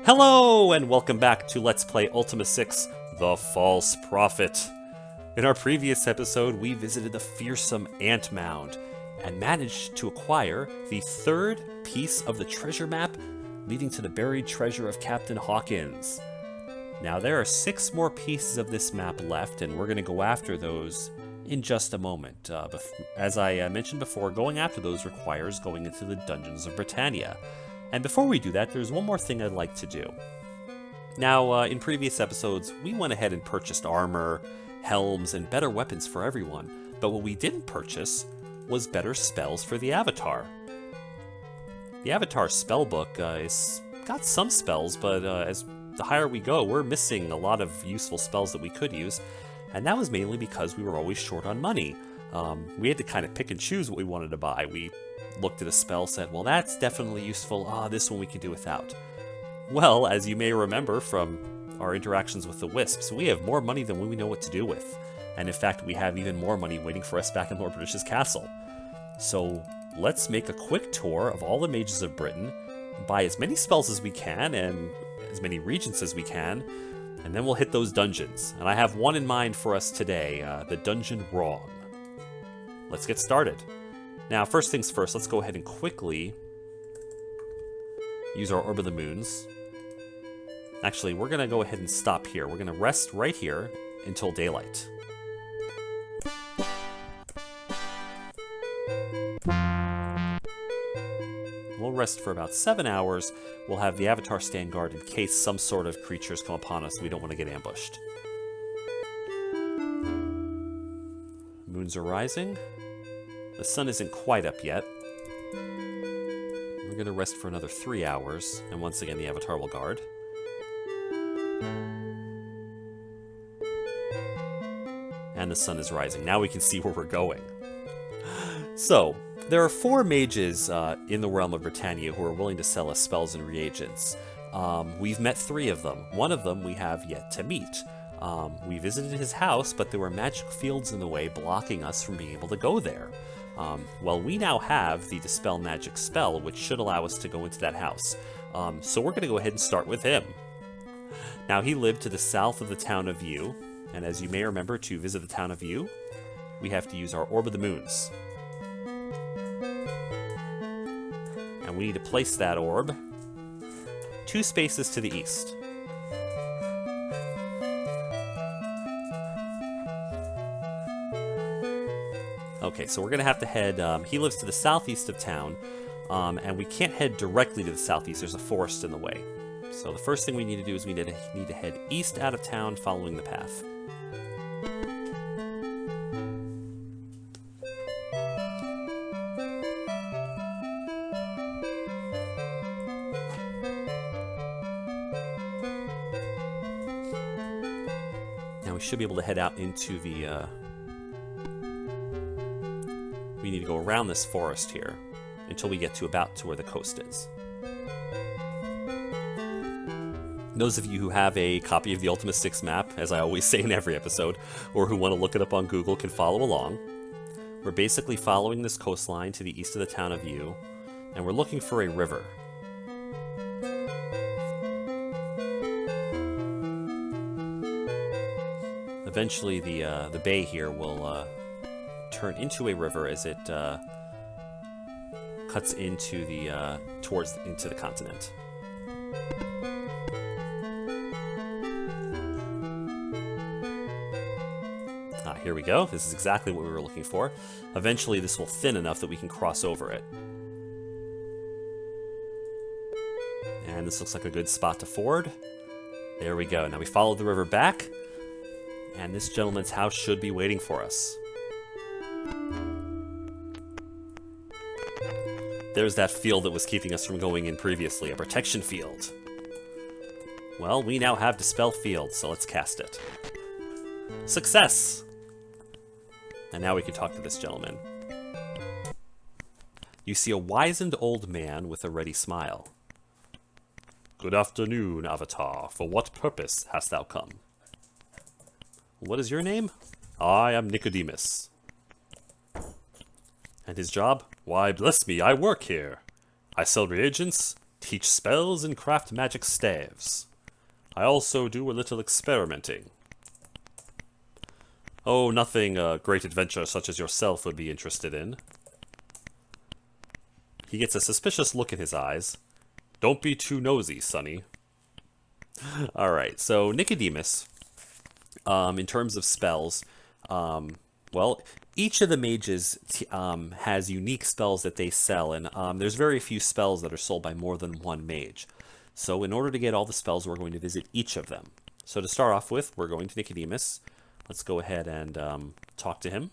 Hello, and welcome back to Let's Play Ultima 6, The False Prophet. In our previous episode, we visited the fearsome Ant Mound, and managed to acquire the third piece of the treasure map leading to the buried treasure of Captain Hawkins. Now there are 6 more pieces of this map left, and we're going to go after those in just a moment. As I mentioned before, going after those requires going into the dungeons of Britannia. And before we do that, there's one more thing I'd like to do. Now, in previous episodes, we went ahead and purchased armor, helms, and better weapons for everyone, but what we didn't purchase was better spells for the Avatar. The Avatar Spellbook is got some spells, but as the higher we go, we're missing a lot of useful spells that we could use, and that was mainly because we were always short on money. We had to kind of pick and choose what we wanted to buy. We looked at a spell, said, well, that's definitely useful. This one we can do without. Well, as you may remember from our interactions with the Wisps, we have more money than we know what to do with. And in fact, we have even more money waiting for us back in Lord British's castle. So let's make a quick tour of all the mages of Britain, buy as many spells as we can, and as many regents as we can, and then we'll hit those dungeons. And I have one in mind for us today, the Dungeon Wrong. Let's get started. Now, first things first, let's go ahead and quickly use our Orb of the Moons. Actually, we're going to go ahead and stop here. We're going to rest right here until daylight. We'll rest for about 7 hours. We'll have the Avatar stand guard in case some sort of creatures come upon us. We don't want to get ambushed. Moons are rising. The sun isn't quite up yet. We're going to rest for another 3 hours, and once again the Avatar will guard. And the sun is rising. Now we can see where we're going. So, there are 4 mages in the realm of Britannia who are willing to sell us spells and reagents. We've met 3 of them. One of them we have yet to meet. We visited his house, but there were magic fields in the way blocking us from being able to go there. Well, we now have the Dispel Magic spell, which should allow us to go into that house. So we're going to go ahead and start with him. Now, he lived to the south of the town of View, and as you may remember, to visit the town of View, we have to use our Orb of the Moons. And we need to place that orb 2 spaces to the east. Okay, so we're going to have to head, he lives to the southeast of town, and we can't head directly to the southeast, there's a forest in the way. So the first thing we need to do is we need to head east out of town following the path. Now we should be able to head out into the, we need to go around this forest here until we get to about to where the coast is. Those of you who have a copy of the Ultima 6 map, as I always say in every episode, or who want to look it up on Google can follow along. We're basically following this coastline to the east of the town of View, and we're looking for a river. Eventually the bay here will turn into a river as it cuts into the into the continent. Here we go. This is exactly what we were looking for. Eventually this will thin enough that we can cross over it. And this looks like a good spot to ford. There we go. Now we follow the river back, and this gentleman's house should be waiting for us. There's that field that was keeping us from going in previously, a protection field. Well, we now have Dispel Field, so let's cast it. Success! And now we can talk to this gentleman. You see a wizened old man with a ready smile. Good afternoon, Avatar. For what purpose hast thou come? What is your name? I am Nicodemus. And his job? Why, bless me, I work here. I sell reagents, teach spells and craft magic staves. I also do a little experimenting. Oh, nothing a great adventurer such as yourself would be interested in. He gets a suspicious look in his eyes. Don't be too nosy, Sonny. Alright, so Nicodemus, in terms of spells, well, each of the mages has unique spells that they sell, and there's very few spells that are sold by more than one mage. So in order to get all the spells, we're going to visit each of them. So to start off with, we're going to Nicodemus. Let's go ahead and talk to him.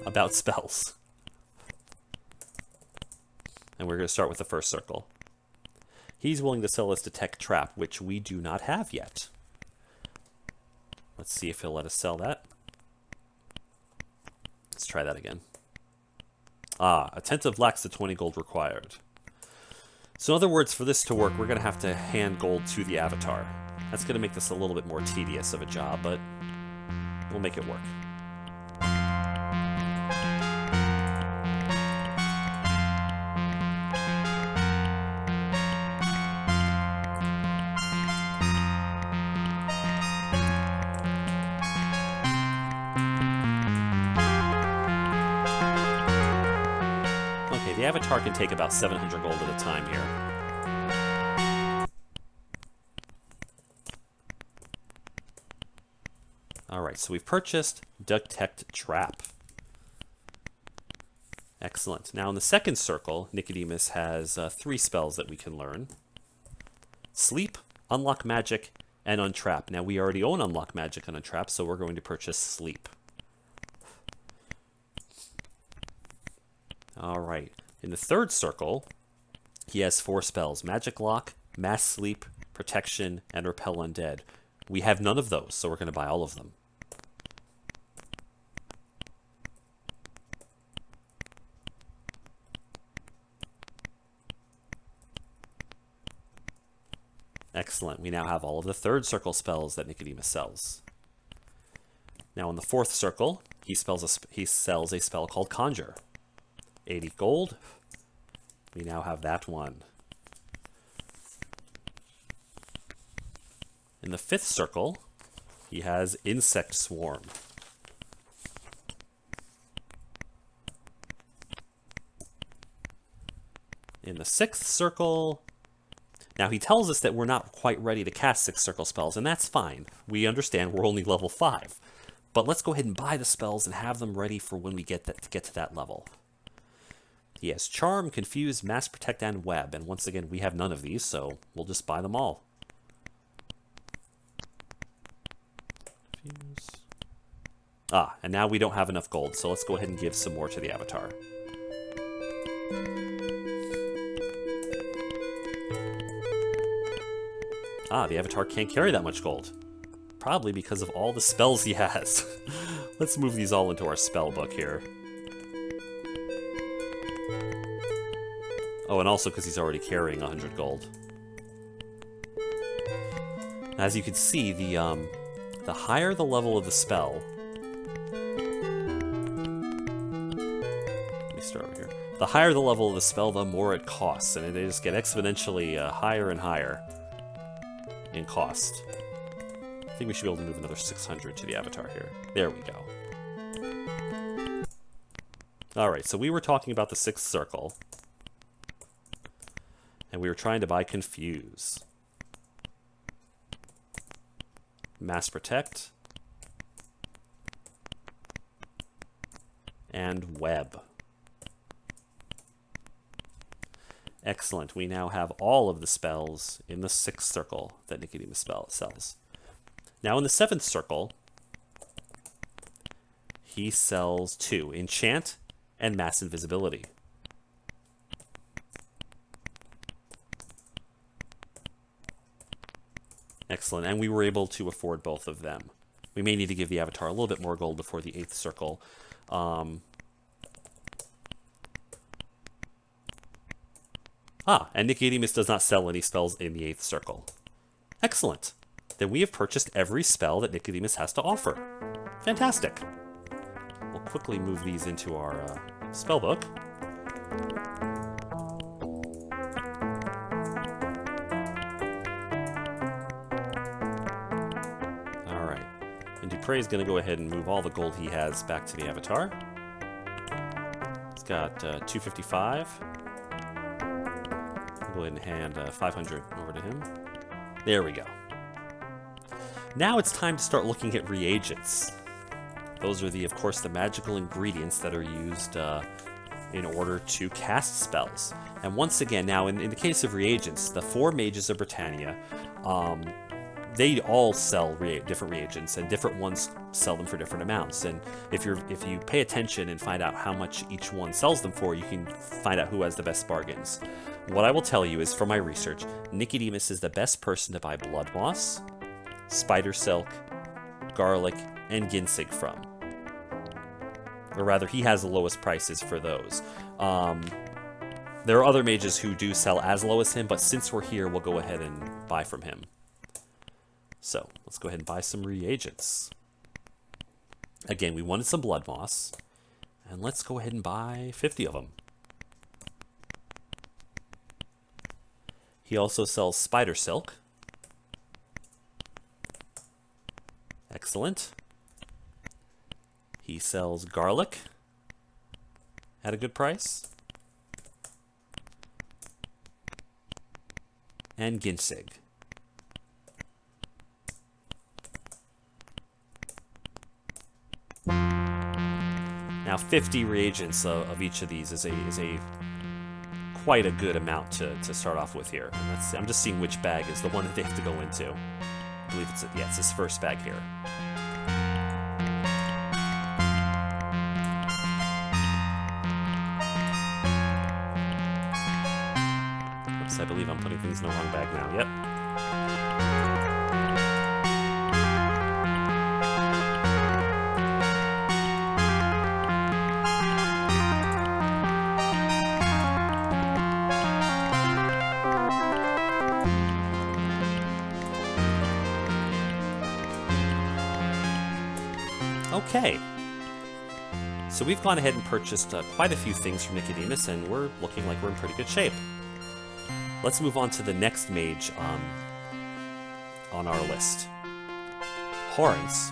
About spells. And we're going to start with the first circle. He's willing to sell us Detect Trap, which we do not have yet. Let's see if he'll let us sell that. Let's try that again. Attentive lacks the 20 gold required. So in other words, for this to work, we're going to have to hand gold to the avatar. That's going to make this a little bit more tedious of a job, but we'll make it work. Okay, the avatar can take about 700 gold at a time here. Alright, so we've purchased Detect Trap. Excellent. Now in the second circle, Nicodemus has 3 spells that we can learn. Sleep, Unlock Magic, and Untrap. Now we already own Unlock Magic and Untrap, so we're going to purchase Sleep. Alright, in the third circle, he has 4 spells. Magic Lock, Mass Sleep, Protection, and Repel Undead. We have none of those, so we're going to buy all of them. Excellent. We now have all of the third circle spells that Nicodemus sells. Now in the fourth circle, he sells a spell called Conjure. 80 gold. We now have that one. In the fifth circle, he has Insect Swarm. In the sixth circle, now he tells us that we're not quite ready to cast sixth circle spells, and that's fine. We understand we're only level 5. But let's go ahead and buy the spells and have them ready for when we get to that level. He has Charm, Confuse, Mass Protect, and Web, and once again we have none of these, so we'll just buy them all. And now we don't have enough gold, so let's go ahead and give some more to the avatar. The avatar can't carry that much gold. Probably because of all the spells he has. Let's move these all into our spell book here. Oh, and also because he's already carrying 100 gold. As you can see, the higher the level of the spell... Let me start over here. The higher the level of the spell, the more it costs, and they just get exponentially higher and higher in cost. I think we should be able to move another 600 to the avatar here. There we go. Alright, so we were talking about the sixth circle. And we were trying to buy Confuse. Mass Protect. And Web. Excellent. We now have all of the spells in the sixth circle that Nicodemus sells. Now in the seventh circle, he sells 2, Enchant and Mass Invisibility. Excellent, and we were able to afford both of them. We may need to give the avatar a little bit more gold before the 8th circle. And Nicodemus does not sell any spells in the 8th circle. Excellent. Then we have purchased every spell that Nicodemus has to offer. Fantastic. We'll quickly move these into our spellbook. Despres is going to go ahead and move all the gold he has back to the avatar. He's got 255. I'll go ahead and hand 500 over to him. There we go. Now it's time to start looking at reagents. Those are of course, the magical ingredients that are used in order to cast spells. And once again, now in the case of reagents, the 4 mages of Britannia, they all sell different reagents, and different ones sell them for different amounts. And if you pay attention and find out how much each one sells them for, you can find out who has the best bargains. What I will tell you is, from my research, Nicodemus is the best person to buy blood moss, spider silk, garlic, and ginseng from. Or rather, he has the lowest prices for those. There are other mages who do sell as low as him, but since we're here, we'll go ahead and buy from him. So, let's go ahead and buy some reagents. Again, we wanted some blood moss, and let's go ahead and buy 50 of them. He also sells spider silk. Excellent. He sells garlic at a good price. And ginseng. Now 50 reagents of each of these is a quite a good amount to start off with here. And I'm just seeing which bag is the one that they have to go into. I believe it's this first bag here. I believe I'm putting things in the wrong bag now. Yep. Okay. So we've gone ahead and purchased quite a few things from Nicodemus, and we're looking like we're in pretty good shape. Let's move on to the next mage on our list. Horrence,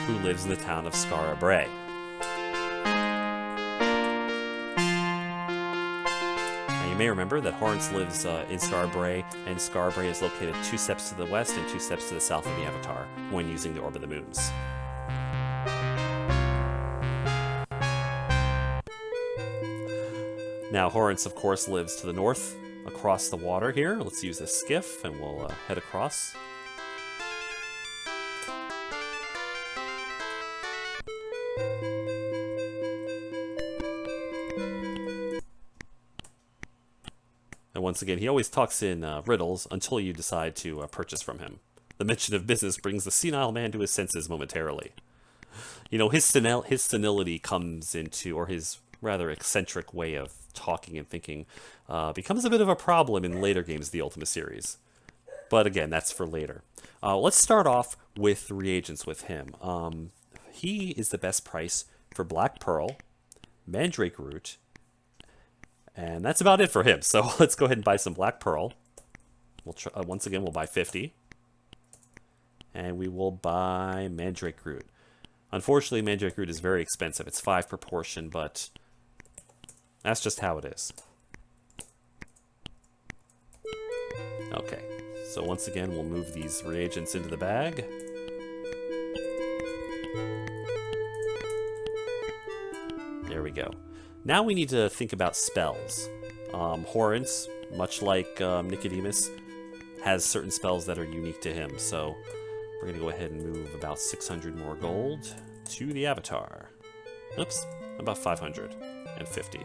who lives in the town of Bray. Now you may remember that Horrence lives in Bray, and Bray is located 2 steps to the west and 2 steps to the south of the Avatar when using the Orb of the Moons. Now Horrence, of course, lives to the north, across the water here. Let's use this skiff and we'll head across. And once again, he always talks in riddles until you decide to purchase from him. The mention of business brings the senile man to his senses momentarily. You know, his senility comes into, or his rather eccentric way of talking and thinking becomes a bit of a problem in later games of the Ultima series. But again, that's for later. Let's start off with reagents with him. He is the best price for Black Pearl, Mandrake Root, and that's about it for him. So let's go ahead and buy some Black Pearl. We'll once again, we'll buy 50. And we will buy Mandrake Root. Unfortunately, Mandrake Root is very expensive. It's 5 per portion, but that's just how it is. Okay, so once again, we'll move these reagents into the bag. There we go. Now we need to think about spells. Horrence, much like Nicodemus, has certain spells that are unique to him, so we're going to go ahead and move about 600 more gold to the Avatar. Oops, about 550.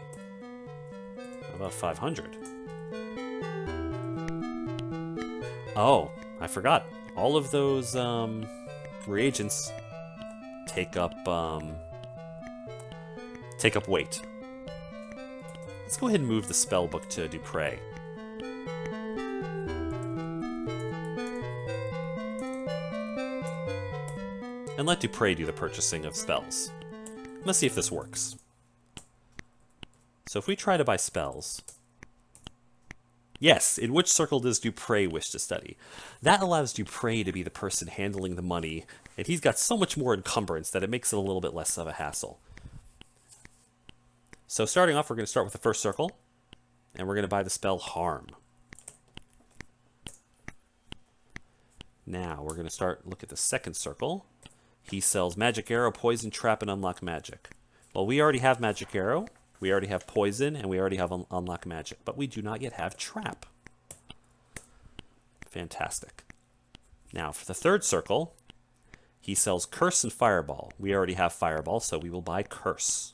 About 500. Oh, I forgot. All of those reagents take up weight. Let's go ahead and move the Spellbook to Despres. And let Despres do the purchasing of spells. Let's see if this works. So if we try to buy spells... Yes, in which circle does Despres wish to study? That allows Despres to be the person handling the money And he's got so much more encumbrance that it makes it a little bit less of a hassle. So starting off, we're going to start with the first circle, and we're going to buy the spell Harm. Now, we're going to look at the second circle. He sells Magic Arrow, Poison, Trap, and Unlock Magic. Well, we already have Magic Arrow, we already have Poison, and we already have Unlock Magic, but we do not yet have Trap. Fantastic. Now, for the third circle, he sells Curse and Fireball. We already have Fireball, so we will buy Curse.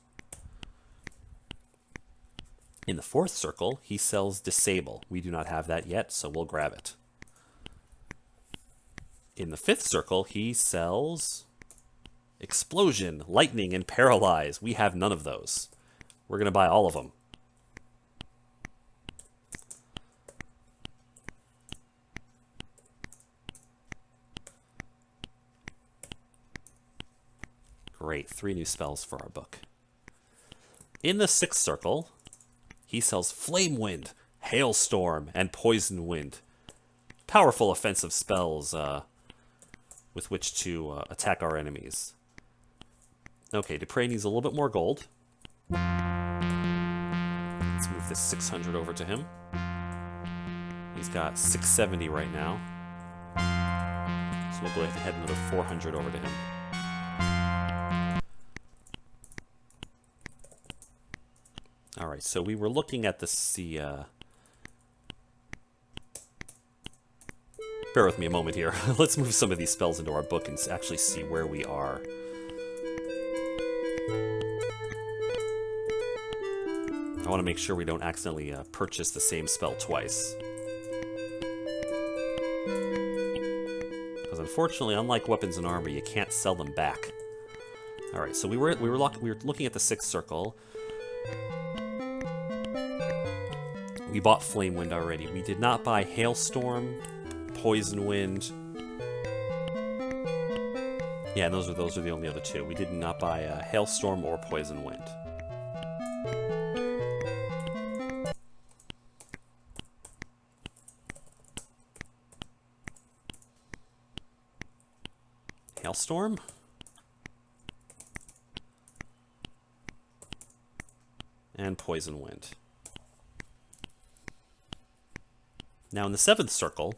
In the fourth circle, he sells Disable. We do not have that yet, so we'll grab it. In the fifth circle, he sells Explosion, Lightning, and Paralyze. We have none of those. We're going to buy all of them. Great, 3 new spells for our book. In the sixth circle, he sells Flame Wind, Hailstorm, and Poison Wind. Powerful offensive spells with which to attack our enemies. Okay, Despres needs a little bit more gold. Let's move this 600 over to him. He's got 670 right now. So we'll go ahead and another 400 over to him. Alright, so we were looking at bear with me a moment here. Let's move some of these spells into our book and actually see where we are. I want to make sure we don't accidentally purchase the same spell twice. Because unfortunately, unlike weapons and armor, you can't sell them back. Alright, so we were looking at the sixth circle. We bought Flame Wind already. We did not buy Hailstorm, Poison Wind. Yeah, and those are the only other two. We did not buy Hailstorm or Poison Wind. Hailstorm? And Poison Wind. Now in the seventh circle,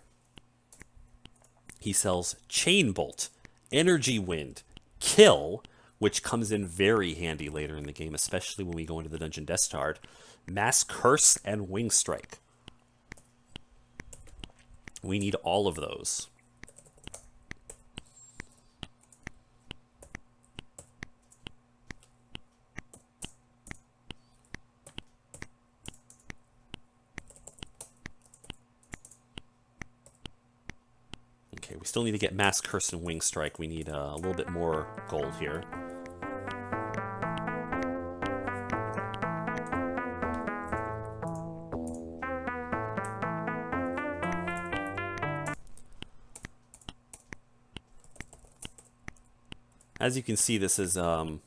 he sells Chain Bolt, Energy Wind, Kill, which comes in very handy later in the game, especially when we go into the Dungeon Destard, Mass Curse, and Wing Strike. We need all of those. Okay, we still need to get Mass Curse and Wing Strike. We need a little bit more gold here. As you can see, this is a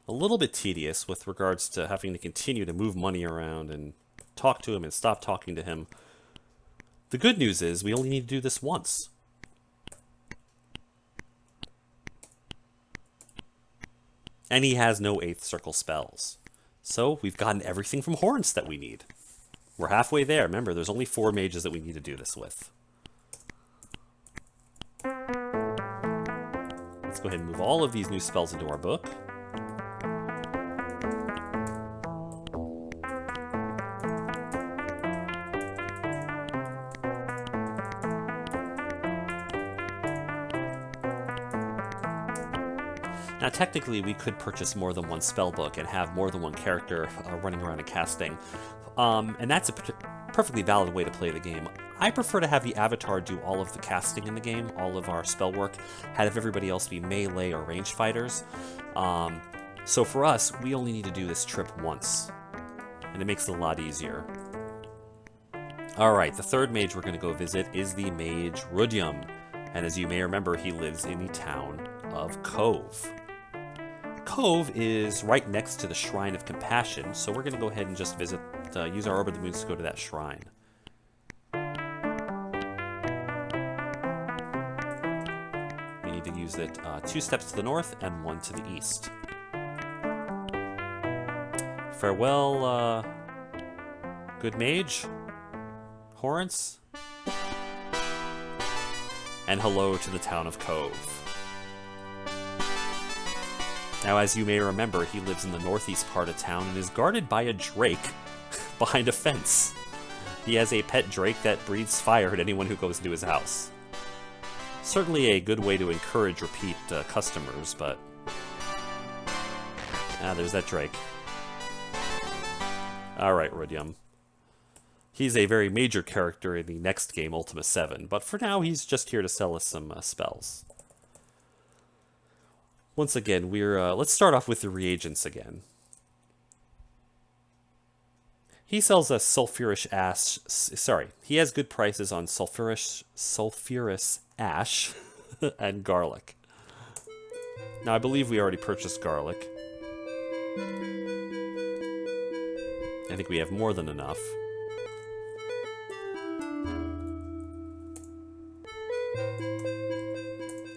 little bit tedious with regards to having to continue to move money around and talk to him and stop talking to him. The good news is we only need to do this once. And he has no 8th circle spells. So we've gotten everything from Horns that we need. We're halfway there. Remember, there's only 4 mages that we need to do this with. Let's go ahead and move all of these new spells into our book. Now, technically, we could purchase more than one spellbook and have more than one character running around and casting. And that's a perfectly valid way to play the game. I prefer to have the avatar do all of the casting in the game, all of our spell work, have everybody else be melee or ranged fighters. So for us, we only need to do this trip once, and it makes it a lot easier. Alright, the third mage we're going to go visit is the mage Rhodia, and as you may remember, he lives in the town of Cove. Cove is right next to the Shrine of Compassion, so we're going to go ahead and just visit, use our Orb of the Moons to go to that shrine. We to use it 2 steps to the north and 1 to the east. Farewell, good mage, Horrence, and hello to the town of Cove. Now, as you may remember, he lives in the northeast part of town and is guarded by a drake behind a fence. He has a pet drake that breathes fire at anyone who goes into his house. Certainly a good way to encourage repeat customers, but... there's that drake. Alright, Rhodia. He's a very major character in the next game, Ultima 7, but for now he's just here to sell us some spells. Once again, let's start off with the reagents again. He sells us sulfurous ash. Sorry, he has good prices on sulfurous ash and garlic. Now, I believe we already purchased garlic. I think we have more than enough.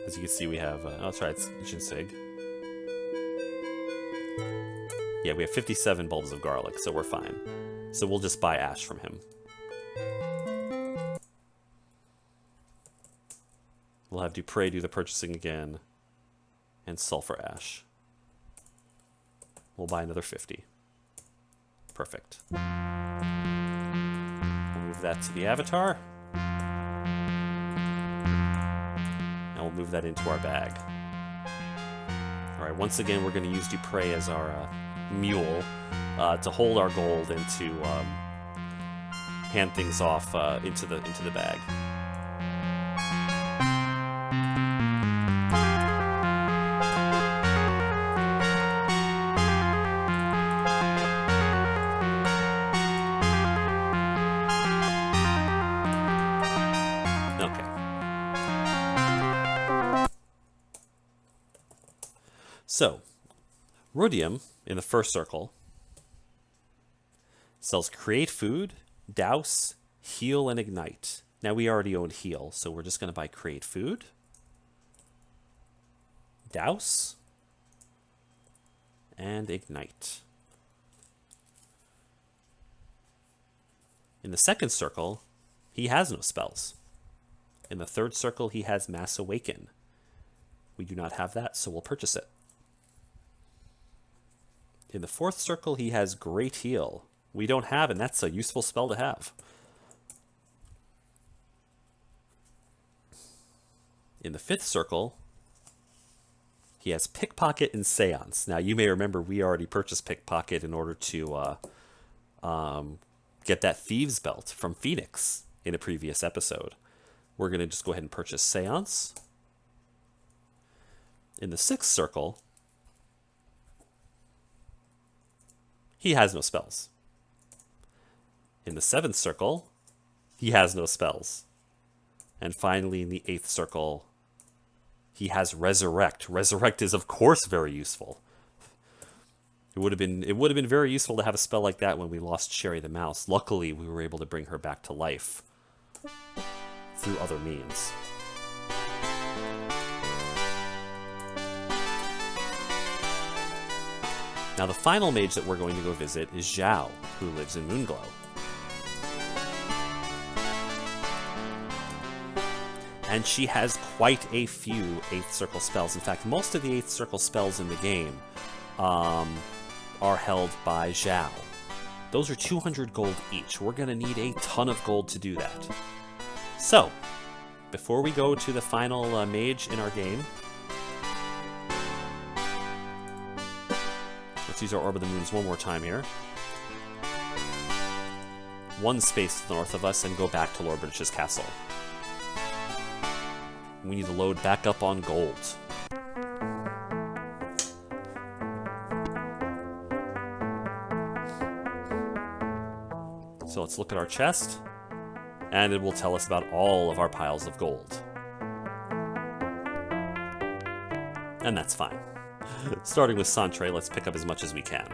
As you can see, we have... oh, that's right, it's ginseng. Yeah, we have 57 bulbs of garlic, so we're fine. So we'll just buy ash from him. We'll have Despres do the purchasing again. And sulfur ash. We'll buy another 50. Perfect. We'll move that to the avatar. And we'll move that into our bag. Alright, once again, we're going to use Despres as our mule to hold our gold and to hand things off into the bag. So, Rhodia, in the first circle, sells Create Food, Douse, Heal, and Ignite. Now, we already own Heal, so we're just going to buy Create Food, Douse, and Ignite. In the second circle, he has no spells. In the third circle, he has Mass Awaken. We do not have that, so we'll purchase it. In the fourth circle, he has Great Heal. We don't have, and that's a useful spell to have. In the fifth circle, he has Pickpocket and Seance. Now, you may remember we already purchased Pickpocket in order to get that Thieves Belt from Phoenix in a previous episode. We're going to just go ahead and purchase Seance. In the sixth circle, he has no spells. In the seventh circle, he has no spells. And finally, in the eighth circle, he has Resurrect. Resurrect is, of course, very useful. It would have been very useful to have a spell like that when we lost Sherry the Mouse. Luckily, we were able to bring her back to life through other means. Now, the final mage that we're going to go visit is Zhao, who lives in Moonglow. And she has quite a few 8th Circle spells. In fact, most of the 8th Circle spells in the game are held by Zhao. Those are 200 gold each. We're going to need a ton of gold to do that. So, before we go to the final mage in our game, let's use our Orb of the Moons one more time here. One space to the north of us and go back to Lord British's castle. We need to load back up on gold. So let's look at our chest, and it will tell us about all of our piles of gold. And that's fine. Starting with Suntray, let's pick up as much as we can.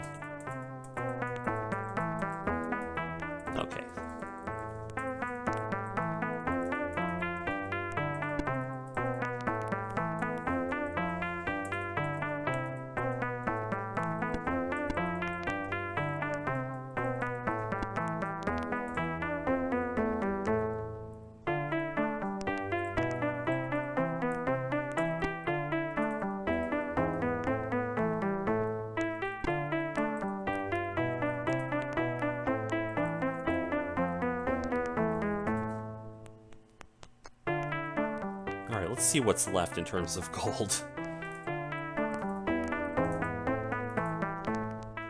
Okay. Let's see what's left in terms of gold.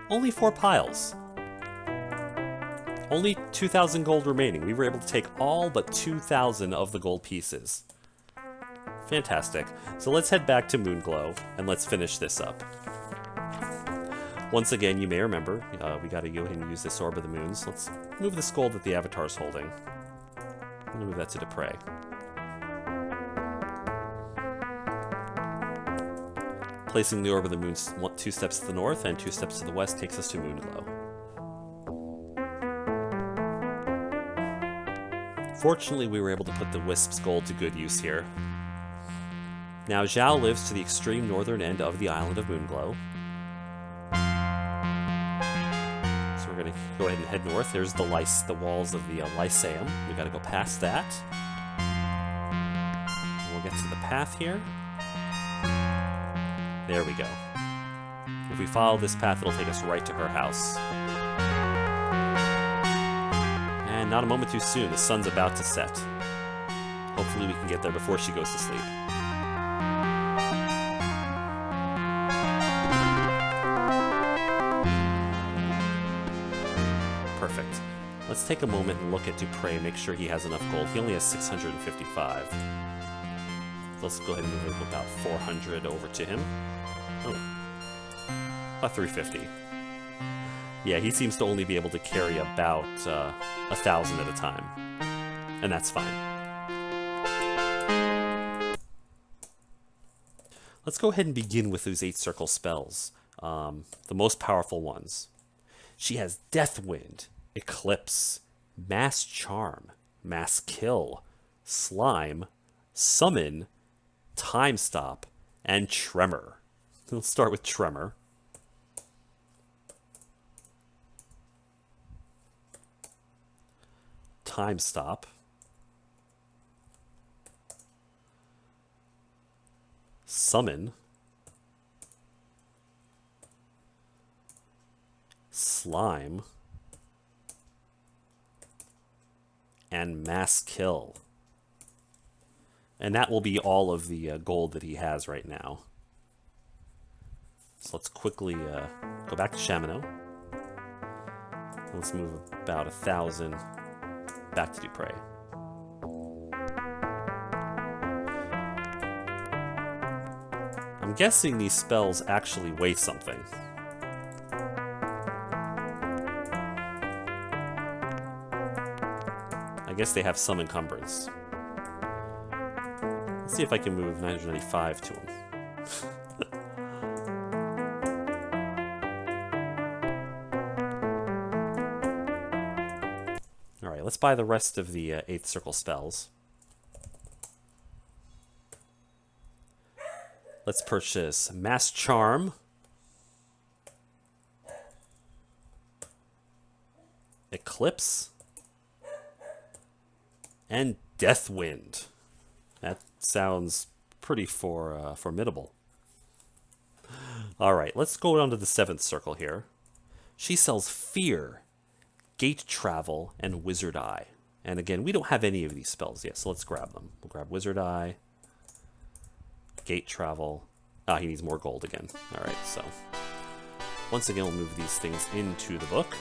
Only 4 piles. Only 2,000 gold remaining. We were able to take all but 2,000 of the gold pieces. Fantastic. So let's head back to Moonglow, and let's finish this up. Once again, you may remember, we gotta go ahead and use this Orb of the Moons. Let's move this gold that the Avatar's holding. I'm gonna move that to Despres. Placing the Orb of the Moons 2 steps to the north and 2 steps to the west takes us to Moonglow. Fortunately, we were able to put the Wisp's gold to good use here. Now, Zhao lives to the extreme northern end of the island of Moonglow. So we're going to go ahead and head north. There's the walls of the Lyceum. We got to go past that. And we'll get to the path here. There we go. If we follow this path, it'll take us right to her house. And not a moment too soon, the sun's about to set. Hopefully we can get there before she goes to sleep. Perfect. Let's take a moment and look at Despres, make sure he has enough gold. He only has 655. Let's go ahead and move about 400 over to him. Oh, about 350. Yeah, he seems to only be able to carry about 1,000 at a time. And that's fine. Let's go ahead and begin with those 8 circle spells. The most powerful ones. She has Death Wind, Eclipse, Mass Charm, Mass Kill, Slime, Summon, Time Stop, and Tremor. We'll start with Tremor. Time Stop. Summon. Slime. And Mass Kill. And that will be all of the gold that he has right now. So let's quickly go back to Chaminade. Let's move about 1,000 back to Despres. I'm guessing these spells actually weigh something. I guess they have some encumbrance. Let's see if I can move 995 to him. Alright, let's buy the rest of the 8th circle spells. Let's purchase Mass Charm, Eclipse, and Death Wind. That sounds pretty formidable. Alright, let's go on to the 7th circle here. She sells Fear, Gate Travel, and Wizard Eye. And again, we don't have any of these spells yet, so let's grab them. We'll grab Wizard Eye, Gate Travel. He needs more gold again. Alright, so once again, we'll move these things into the book.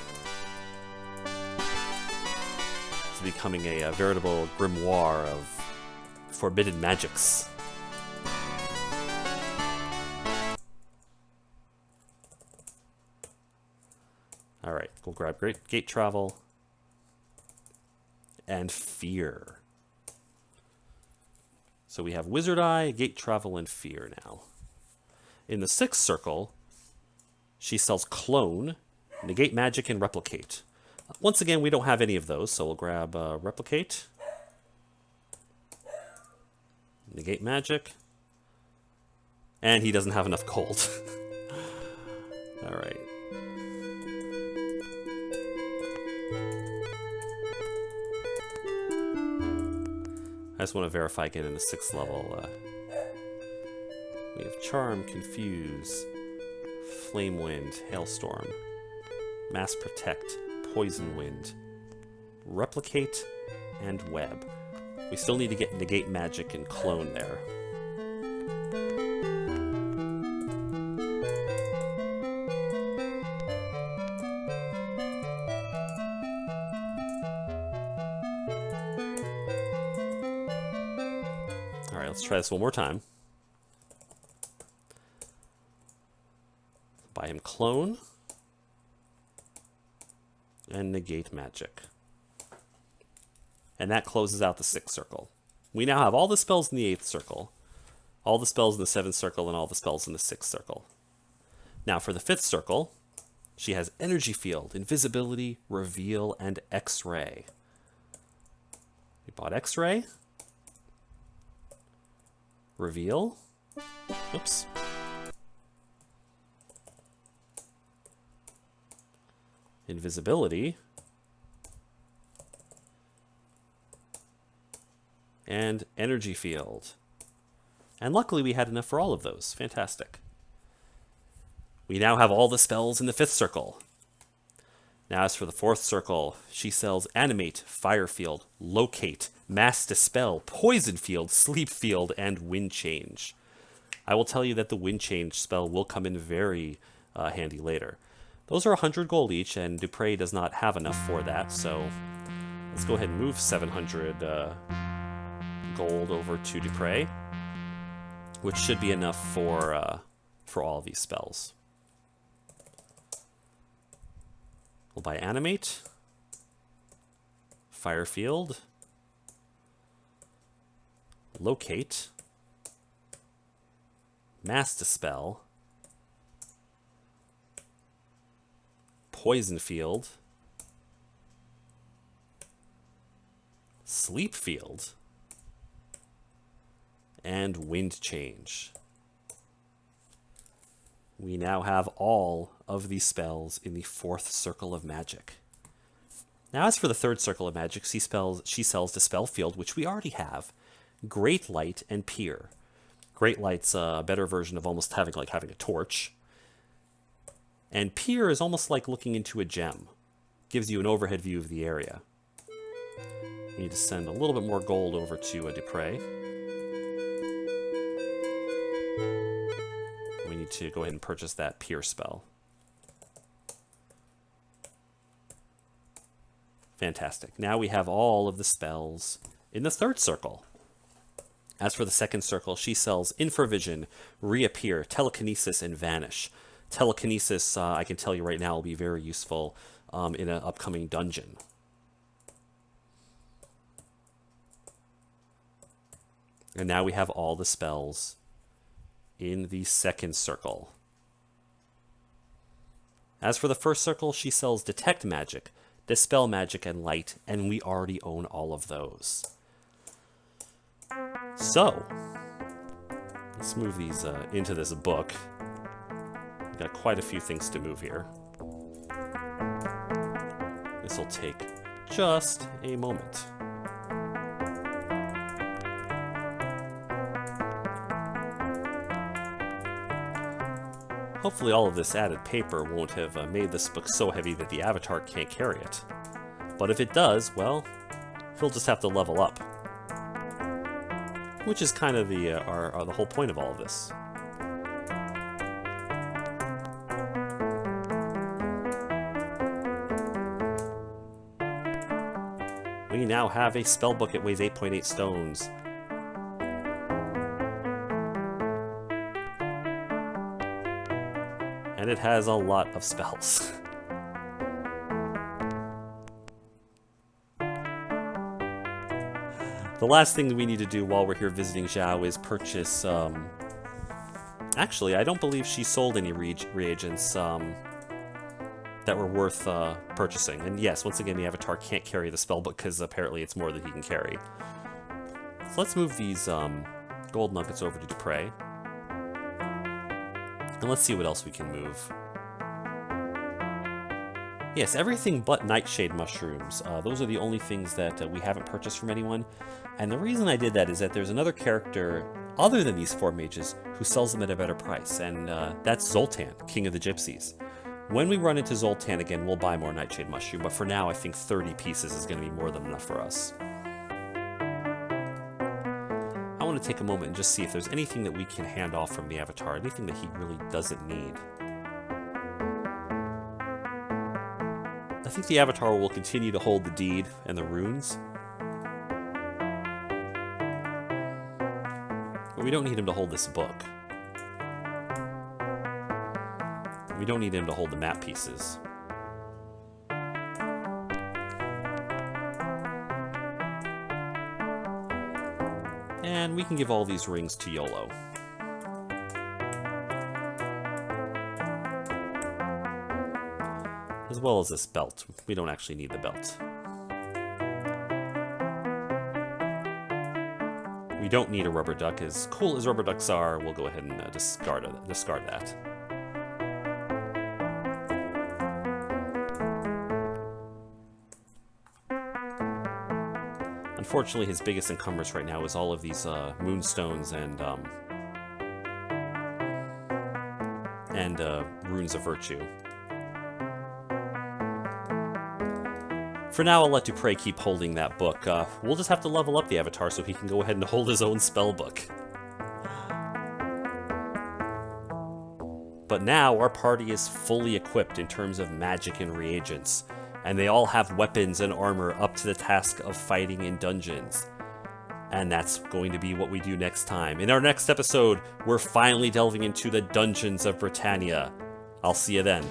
It's becoming a veritable grimoire of forbidden magics. Alright, we'll grab Gate Travel and Fear. So we have Wizard Eye, Gate Travel, and Fear now. In the 6th circle, she sells Clone, Negate Magic, and Replicate. Once again, we don't have any of those, so we'll grab Replicate, Negate Magic, and he doesn't have enough gold. Alright. I just want to verify again in the 6th level. We have Charm, Confuse, Flame Wind, Hailstorm, Mass Protect, Poison Wind, Replicate, and Web. We still need to get negate magic and clone there. Alright, let's try this one more time. Buy him clone and negate magic. And that closes out the 6th circle. We now have all the spells in the 8th circle, all the spells in the 7th circle, and all the spells in the 6th circle. Now for the 5th circle, she has Energy Field, Invisibility, Reveal, and X-Ray. We bought X-Ray. Reveal. Oops. Invisibility. And Energy Field. And luckily we had enough for all of those. Fantastic. We now have all the spells in the 5th circle. Now as for the 4th circle, she sells Animate, Fire Field, Locate, Mass Dispel, Poison Field, Sleep Field, and Wind Change. I will tell you that the Wind Change spell will come in very handy later. Those are 100 gold each, and Despres does not have enough for that, so let's go ahead and move 700 gold over to Despres, which should be enough for all of these spells. We'll buy Animate, Fire Field, Locate, Mass Dispel, Poison Field, Sleep Field, and Wind Change. We now have all of these spells in the 4th circle of magic. Now as for the 3rd circle of magic, she sells Dispel Field, which we already have, Great Light, and Peer. Great Light's a better version of almost having a torch. And Peer is almost like looking into a gem. Gives you an overhead view of the area. We need to send a little bit more gold over to Despres. We need to go ahead and purchase that Peer spell. Fantastic. Now we have all of the spells in the 3rd circle. As for the 2nd circle, she sells Infravision, Reappear, Telekinesis, and Vanish. Telekinesis, I can tell you right now, will be very useful in an upcoming dungeon. And now we have all the spells in the 2nd circle. As for the 1st circle, she sells Detect Magic, Dispel Magic, and Light, and we already own all of those. So, let's move these into this book. We've got quite a few things to move here. This will take just a moment. Hopefully all of this added paper won't have made this book so heavy that the avatar can't carry it. But if it does, well, he'll just have to level up. Which is kind of the whole point of all of this. We now have a spellbook. It weighs 8.8 stones. And it has a lot of spells. The last thing we need to do while we're here visiting Zhao is purchase, actually, I don't believe she sold any reagents that were worth purchasing. And yes, once again, the avatar can't carry the spellbook because apparently it's more than he can carry. So let's move these gold nuggets over to Despres. And let's see what else we can move. Yes, everything but Nightshade Mushrooms. Those are the only things that we haven't purchased from anyone. And the reason I did that is that there's another character other than these 4 mages who sells them at a better price. And that's Zoltan, King of the Gypsies. When we run into Zoltan again, we'll buy more Nightshade Mushroom. But for now, I think 30 pieces is going to be more than enough for us. want to take a moment and just see if there's anything that we can hand off from the Avatar, anything that he really doesn't need. I think the Avatar will continue to hold the deed and the runes. But we don't need him to hold this book. We don't need him to hold the map pieces. And we can give all these rings to YOLO. As well as this belt. We don't actually need the belt. We don't need a rubber duck. As cool as rubber ducks are, we'll go ahead and discard that. Unfortunately, his biggest encumbrance right now is all of these moonstones and runes of virtue. For now, I'll let Despres keep holding that book. We'll just have to level up the Avatar so he can go ahead and hold his own spellbook. But now, our party is fully equipped in terms of magic and reagents, and they all have weapons and armor up to the task of fighting in dungeons. And that's going to be what we do next time. In our next episode, we're finally delving into the dungeons of Britannia. I'll see you then.